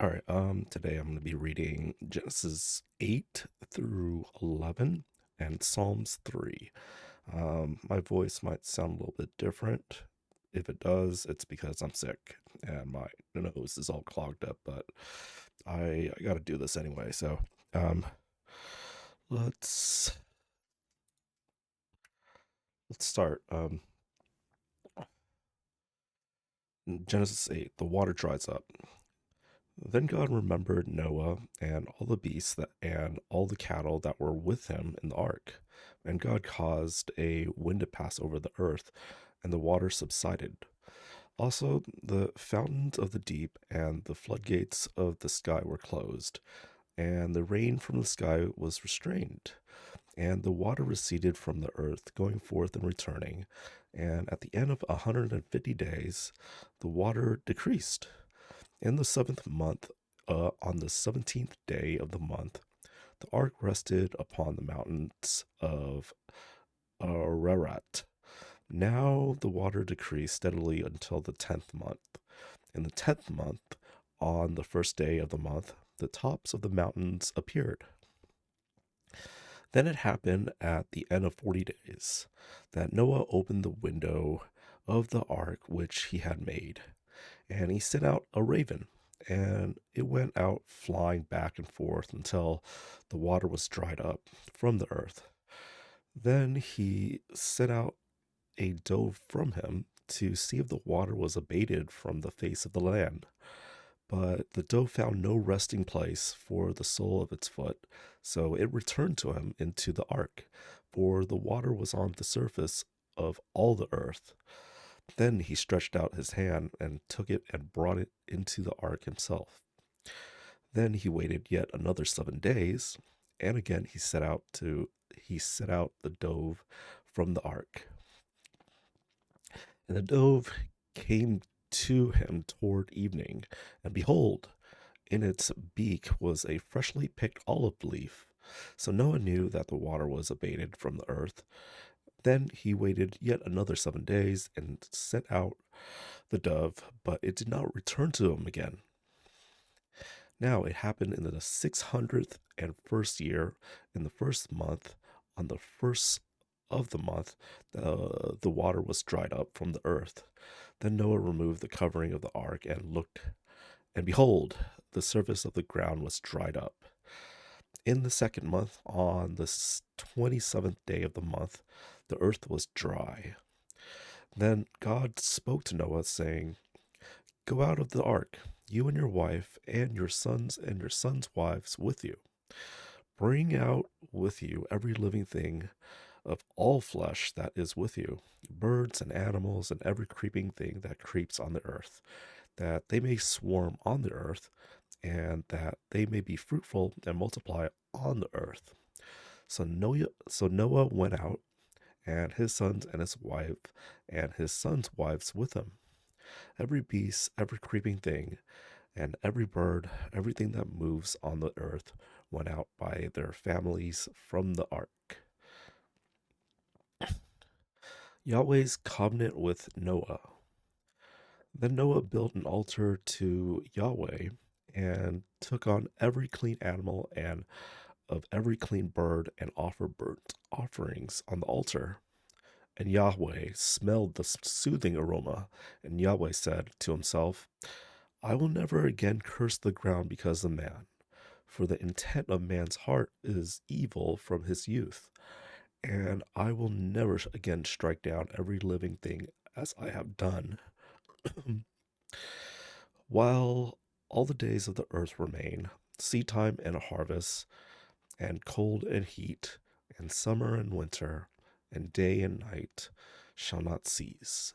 All right, today I'm going to be reading Genesis 8 through 11 and Psalms 3. My voice might sound a little bit different. If it does, it's because I'm sick and my nose is all clogged up, but I got to do this anyway. So, um, let's let's start. In Genesis 8, the water dries up. Then God remembered Noah and all the beasts and all the cattle that were with him in the ark. And God caused a wind to pass over the earth, and the water subsided. Also, the fountains of the deep and the floodgates of the sky were closed, and the rain from the sky was restrained. And the water receded from the earth, going forth and returning. And at the end of 150 days, the water decreased. In the seventh month, on the 17th day of the month, the ark rested upon the mountains of Ararat. Now the water decreased steadily until the 10th month. In the 10th month, on the first day of the month, the tops of the mountains appeared. Then it happened at the end of 40 days that Noah opened the window of the ark which he had made, and he sent out a raven, and it went out flying back and forth until the water was dried up from the earth. Then he sent out a dove from him to see if the water was abated from the face of the land. But the dove found no resting place for the sole of its foot, so it returned to him into the ark, for the water was on the surface of all the earth. Then he stretched out his hand and took it and brought it into the ark himself. Then he waited yet another 7 days, and again he set out the dove from the ark. And the dove came to him toward evening, and behold, in its beak was a freshly picked olive leaf. So Noah knew that the water was abated from the earth. Then he waited yet another 7 days and sent out the dove, but it did not return to him again. Now it happened in the 601st year, in the first month, on the first of the month, the water was dried up from the earth. Then Noah removed the covering of the ark and looked, and behold, the surface of the ground was dried up. In the second month, on the 27th day of the month, the earth was dry. Then God spoke to Noah, saying, Go out of the ark, you and your wife, and your sons' wives with you. Bring out with you every living thing of all flesh that is with you, birds and animals, and every creeping thing that creeps on the earth, that they may swarm on the earth, and that they may be fruitful and multiply on the earth. So Noah went out, and his sons and his wife, and his sons' wives with him. Every beast, every creeping thing, and every bird, everything that moves on the earth, went out by their families from the ark. Yahweh's covenant with Noah. Then Noah built an altar to Yahweh and took on every clean animal and of every clean bird and offered burnt offerings on the altar. And Yahweh smelled the soothing aroma, and Yahweh said to himself, I will never again curse the ground because of man, for the intent of man's heart is evil from his youth, and I will never again strike down every living thing as I have done. While all the days of the earth remain, seedtime and harvest, and cold and heat, and summer and winter, and day and night shall not cease.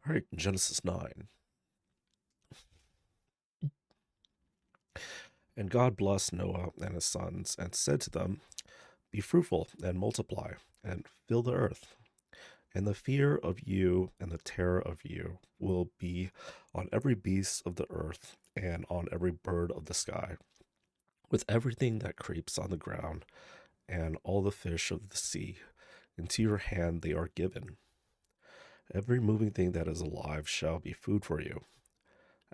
All right, Genesis 9. And God blessed Noah and his sons and said to them, Be fruitful and multiply, and fill the earth. And the fear of you and the terror of you will be on every beast of the earth and on every bird of the sky, with everything that creeps on the ground. and all the fish of the sea. Into your hand they are given. Every moving thing that is alive shall be food for you.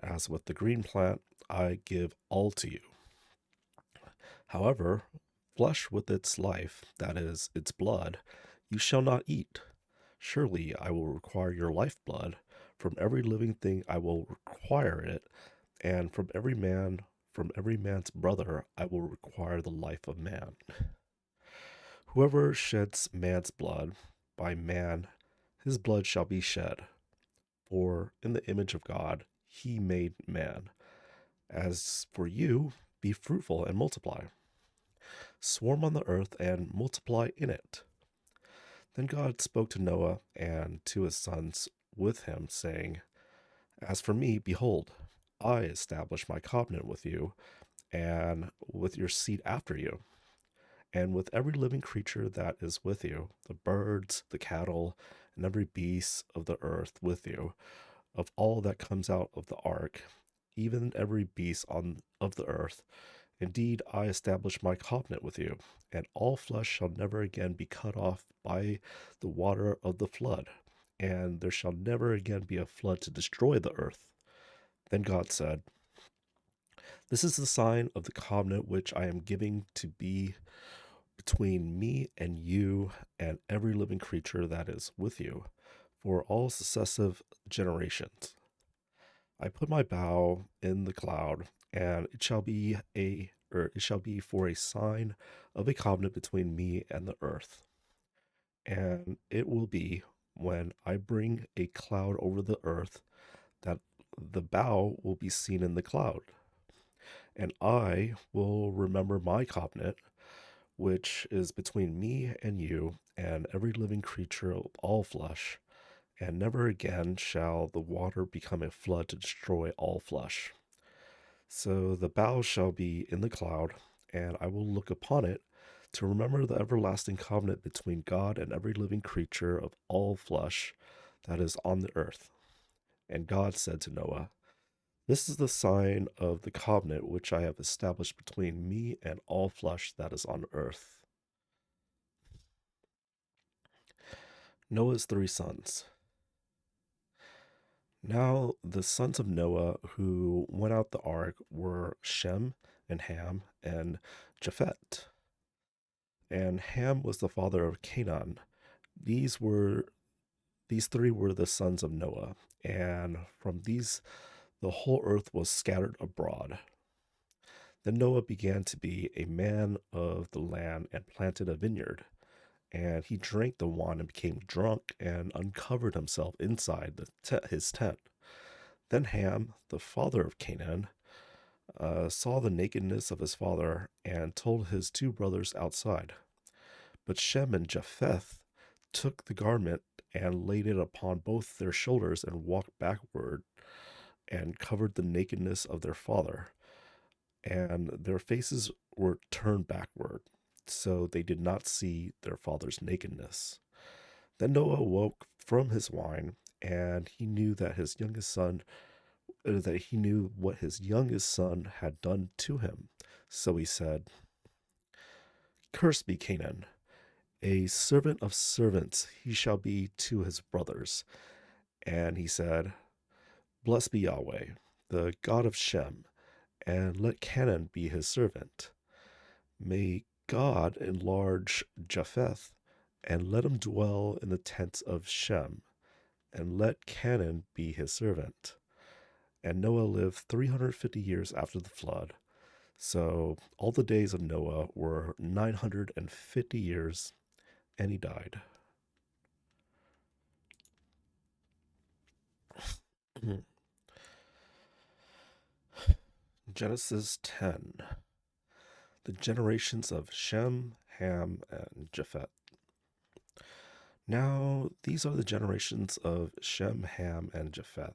As with the green plant, I give all to you. However, flesh with its life, that is, its blood, you shall not eat. Surely I will require your lifeblood. From every living thing I will require it, and from every man's brother, I will require the life of man. Whoever sheds man's blood, by man his blood shall be shed. For in the image of God he made man. As for you, be fruitful and multiply. Swarm on the earth and multiply in it. Then God spoke to Noah and to his sons with him, saying, As for me, behold, I establish my covenant with you and with your seed after you, and with every living creature that is with you, the birds, the cattle, and every beast of the earth with you, of all that comes out of the ark, even every beast of the earth. Indeed, I establish my covenant with you, and all flesh shall never again be cut off by the water of the flood, and there shall never again be a flood to destroy the earth. Then God said, This is the sign of the covenant which I am giving to be between me and you and every living creature that is with you for all successive generations. I put my bow in the cloud, and it shall be for a sign of a covenant between me and the earth. And it will be when I bring a cloud over the earth that the bow will be seen in the cloud. And I will remember my covenant, which is between me and you and every living creature of all flesh, and never again shall the water become a flood to destroy all flesh. So the bow shall be in the cloud, and I will look upon it to remember the everlasting covenant between God and every living creature of all flesh that is on the earth. And God said to Noah, This is the sign of the covenant which I have established between me and all flesh that is on earth. Noah's three sons. Now the sons of Noah who went out the ark were Shem and Ham and Japheth. And Ham was the father of Canaan. These were these three were the sons of Noah, and from these the whole earth was scattered abroad. Then Noah began to be a man of the land and planted a vineyard. And he drank the wine and became drunk and uncovered himself inside his tent. Then Ham, the father of Canaan, saw the nakedness of his father and told his two brothers outside. But Shem and Japheth took the garment and laid it upon both their shoulders and walked backward and covered the nakedness of their father. And their faces were turned backward, so they did not see their father's nakedness. Then Noah woke from his wine, and he knew that he knew what his youngest son had done to him. So he said, Cursed be Canaan, a servant of servants he shall be to his brothers. And he said, Blessed be Yahweh, the God of Shem, and let Canaan be his servant. May God enlarge Japheth, and let him dwell in the tents of Shem, and let Canaan be his servant. And Noah lived 350 years after the flood. So all the days of Noah were 950 years, and he died. Genesis 10. The generations of Shem, Ham, and Japheth. Now these are the generations of Shem, Ham, and Japheth,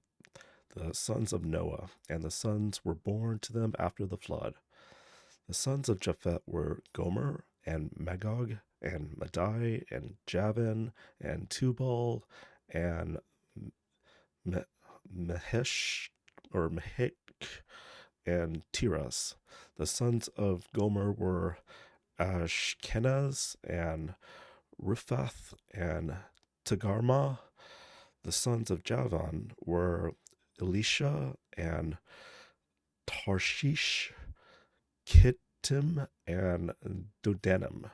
the sons of Noah, and the sons were born to them after the flood. The sons of Japheth were Gomer, and Magog, and Madai, and Javan, and Tubal, and Mehesh, or Mehik, and Tiras. The sons of Gomer were Ashkenaz and Riphath and Tagarma. The sons of Javan were Elisha and Tarshish, Kittim, and Dodanim.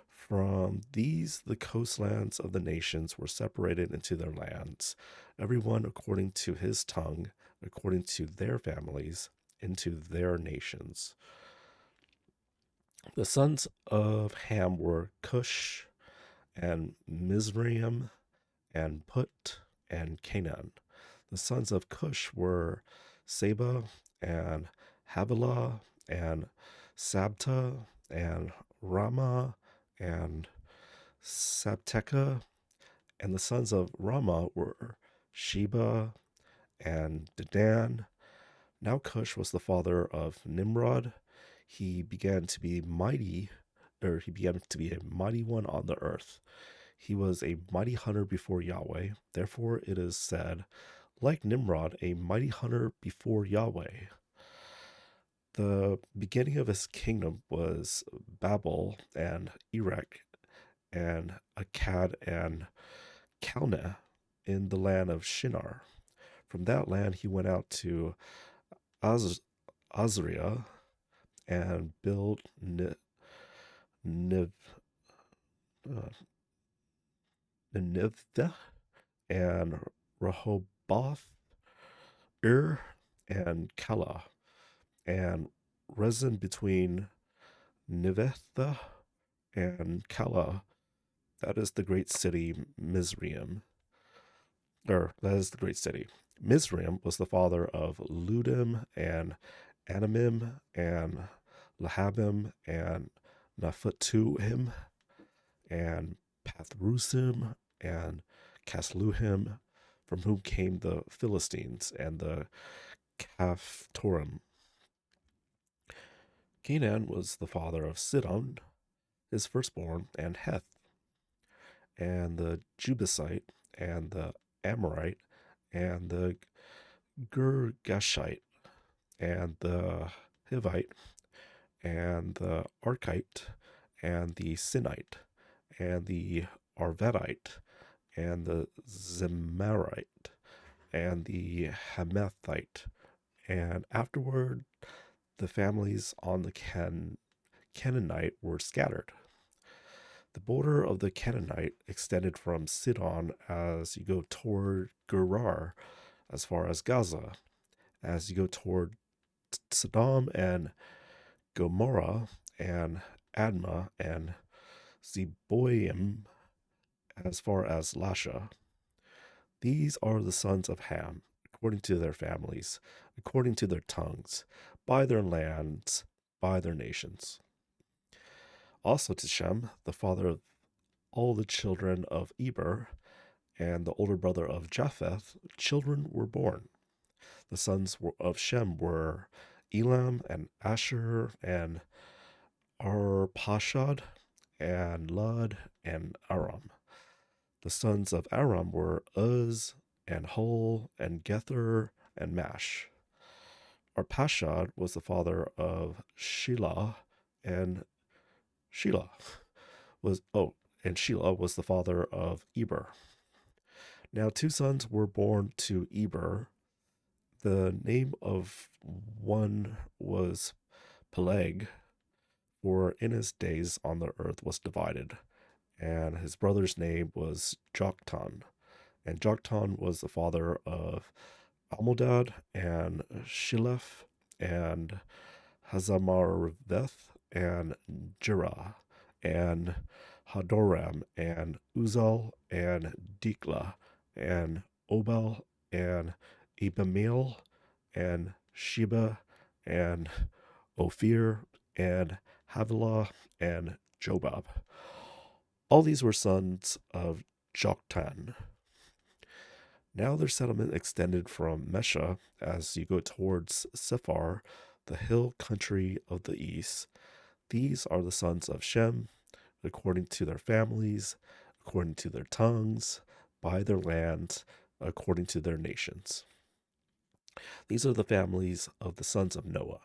From these, the coastlands of the nations were separated into their lands, everyone according to his tongue, according to their families, into their nations. The sons of Ham were Cush and Mizraim and Put and Canaan. The sons of Cush were Seba and Havilah and Sabta and Rama and Sabteca. And the sons of Rama were Sheba and Dedan. Now Cush was the father of Nimrod. He began to be mighty, or he began to be a mighty one on the earth. He was a mighty hunter before Yahweh. Therefore, it is said, like Nimrod, a mighty hunter before Yahweh. The beginning of his kingdom was Babel and Erech and Akkad and Calneh in the land of Shinar. From that land, he went out to Azria and built Niv, uh, Nineveh and Rehoboth, and Kala, and Rezin between Nineveh and Kala. That is the great city Mizraim. Or, that is the great city. Mizraim was the father of Ludim and Anamim and Lahabim and Naphtuhim and Pathrusim and Casluhim, from whom came the Philistines and the Caphtorim. Canaan was the father of Sidon, his firstborn, and Heth, and the Jebusite, and the Amorite, and the Girgashite, and the Hivite, and the Archite, and the Sinite, and the Arvadite, and the Zemarite, and the Hamathite, and afterward the families on the Canaanite were scattered. The border of the Canaanite extended from Sidon as you go toward Gerar, as far as Gaza, as you go toward Sodom and Gomorrah and Admah and Zeboim, as far as Lasha. These are the sons of Ham, according to their families, according to their tongues, by their lands, by their nations. Also to Shem, the father of all the children of Eber, and the older brother of Japheth, children were born. The sons of Shem were Elam and Asher and Arpashad and Lud and Aram. The sons of Aram were Uz and Hul and Gether and Mash. Arpashad was the father of Shelah, and Shelah Shelah was the father of Eber. Now 2 sons were born to Eber. The name of one was Peleg, for in his days on the earth was divided, and his brother's name was Joktan. And Joktan was the father of Almodad and Shilef and Hazamarveth and Jerah and Hadoram and Uzal and Dikla and Obal and Ibamael and Sheba and Ophir and Havilah and Jobab. All these were sons of Joktan. Now their settlement extended from Mesha as you go towards Sephar, the hill country of the east. These are the sons of Shem, according to their families, according to their tongues, by their lands, according to their nations. These are the families of the sons of Noah,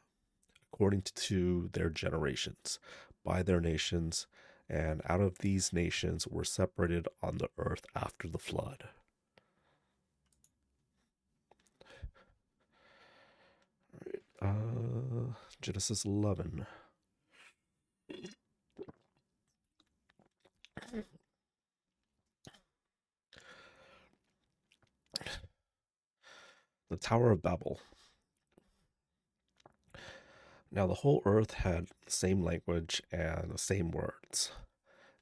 according to their generations, by their nations, and out of these nations were separated on the earth after the flood. Genesis 11. The Tower of Babel. Now the whole earth had the same language and the same words.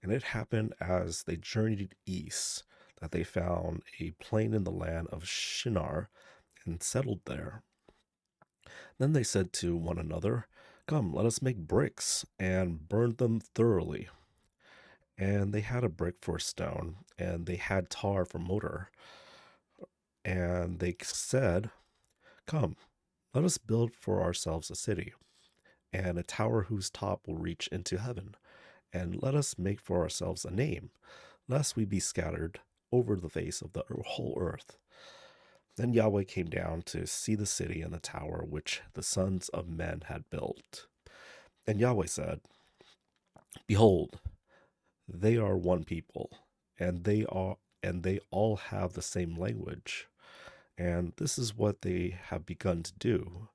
And it happened as they journeyed east that they found a plain in the land of Shinar and settled there. Then they said to one another, "Come, let us make bricks and burn them thoroughly." And they had a brick for stone, and they had tar for mortar. And they said, "Come, let us build for ourselves a city, and a tower whose top will reach into heaven. And let us make for ourselves a name, lest we be scattered over the face of the whole earth." Then Yahweh came down to see the city and the tower which the sons of men had built. And Yahweh said, "Behold, they are one people, and they all have the same language, and this is what they have begun to do.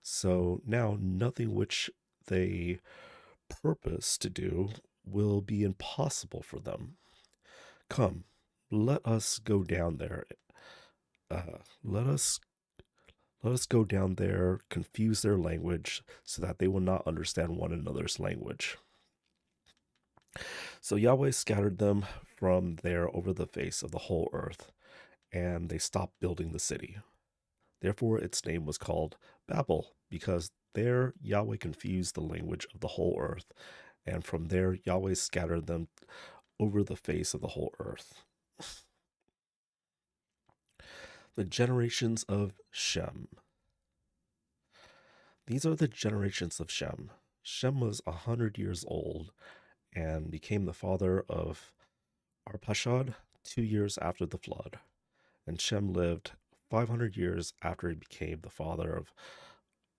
So now nothing which they purpose to do will be impossible for them. Come, let us go down there. Uh, let us let us go down there, confuse their language, so that they will not understand one another's language." So Yahweh scattered them from there over the face of the whole earth, and they stopped building the city. Therefore, its name was called Babel, because there Yahweh confused the language of the whole earth, and from there Yahweh scattered them over the face of the whole earth. The generations of Shem. These are the generations of Shem. Shem was 100 years old and became the father of Arpachshad 2 years after the flood. And Shem lived 500 years after he became the father of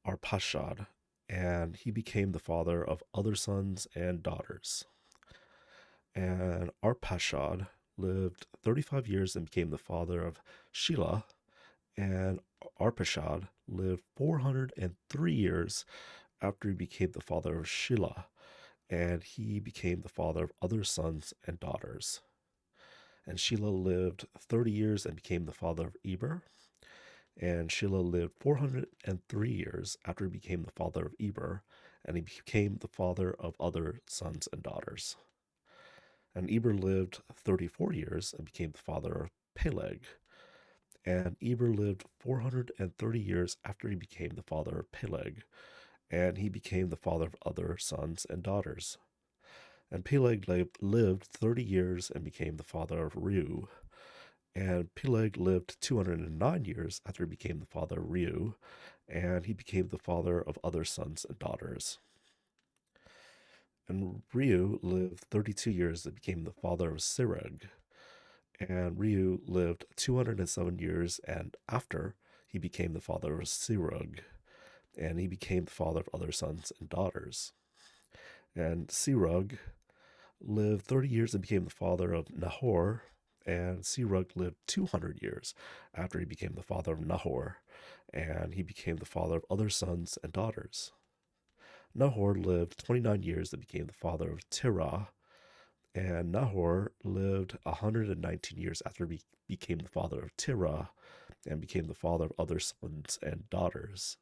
Arpachshad, and he became the father of other sons and daughters. And Arpachshad lived 35 years and became the father of Shelah, and Arpachshad lived 403 years after he became the father of Shelah, and he became the father of other sons and daughters. And Shelah lived 30 years and became the father of Eber. And Shelah lived 403 years after he became the father of Eber, and he became the father of other sons and daughters. And Eber lived 34 years and became the father of Peleg. And Eber lived 430 years after he became the father of Peleg, and he became the father of other sons and daughters. And Peleg lived 30 years and became the father of Reu. And Peleg lived 209 years after he became the father of Reu, and he became the father of other sons and daughters. And Reu lived 32 years and became the father of Sireg. And Reu lived 207 years, and after he became the father of Sirug, and he became the father of other sons and daughters. And Sirug lived 30 years and became the father of Nahor, and Sirug lived 200 years after he became the father of Nahor, and he became the father of other sons and daughters. Nahor lived 29 years and became the father of Terah, and Nahor lived 119 years after he became the father of Terah, and became the father of other sons and daughters.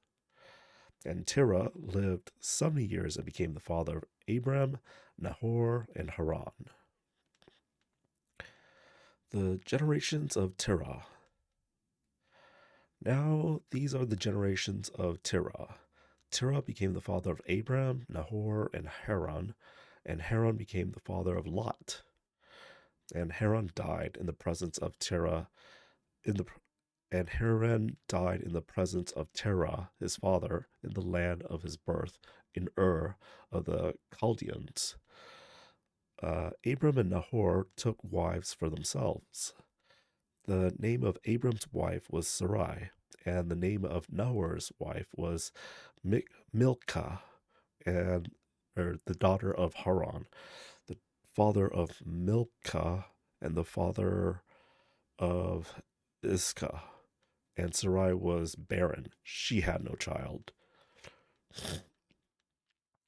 And Terah lived 70 years and became the father of Abram, Nahor, and Haran. The generations of Terah. Now these are the generations of Terah. Terah became the father of Abram, Nahor, and Haran became the father of Lot. And Haran died in the presence of Terah in the and Haran died in the presence of Terah, his father, in the land of his birth, in Ur of the Chaldeans. Abram and Nahor took wives for themselves. The name of Abram's wife was Sarai, and the name of Nahor's wife was Milcah, and or the daughter of Haran, the father of Milcah, and the father of Iscah. And Sarai was barren; she had no child.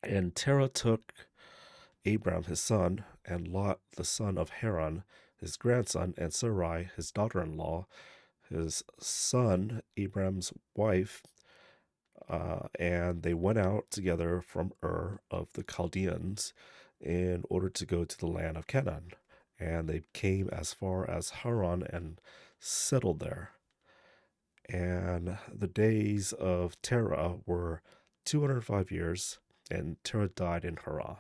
And Terah took Abram his son, and Lot the son of Haran his grandson, and Sarai his daughter-in-law, his son Abram's wife, and they went out together from Ur of the Chaldeans in order to go to the land of Canaan. And they came as far as Haran and settled there. And the days of Terah were 205 years, and Terah died in Haran.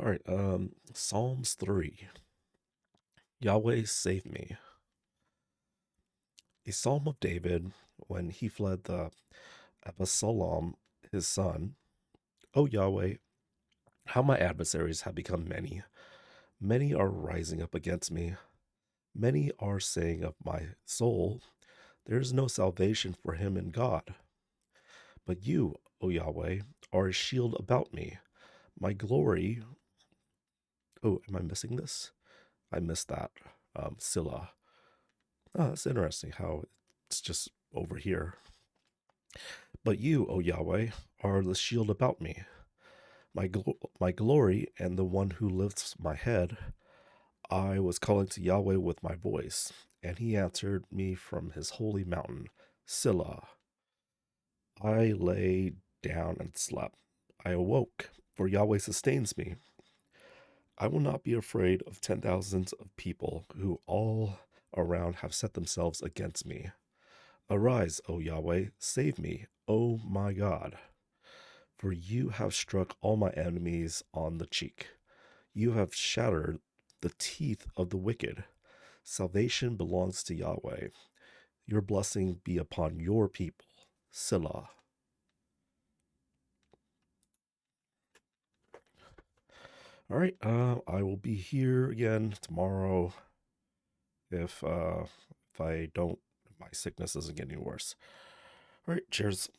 All right, Psalms 3. Yahweh save me. A psalm of David when he fled the Absalom, his son. O Yahweh, how my adversaries have become many. Many are rising up against me. Many are saying of my soul, there is no salvation for him in God. But you, O Yahweh, are a shield about me, my glory. Oh, am I missing this? I missed that. Silla. Oh, that's interesting how it's just over here. But you, O Yahweh, are the shield about me, my glory, and the one who lifts my head. I was calling to Yahweh with my voice, and he answered me from his holy mountain, Silla. I lay down and slept. I awoke, for Yahweh sustains me. I will not be afraid of 10,000s of people who all around have set themselves against me. Arise, O Yahweh, save me, O my God. For you have struck all my enemies on the cheek. You have shattered the teeth of the wicked. Salvation belongs to Yahweh. Your blessing be upon your people. Selah. All right, I will be here again tomorrow if I don't, if my sickness isn't getting worse. All right, cheers.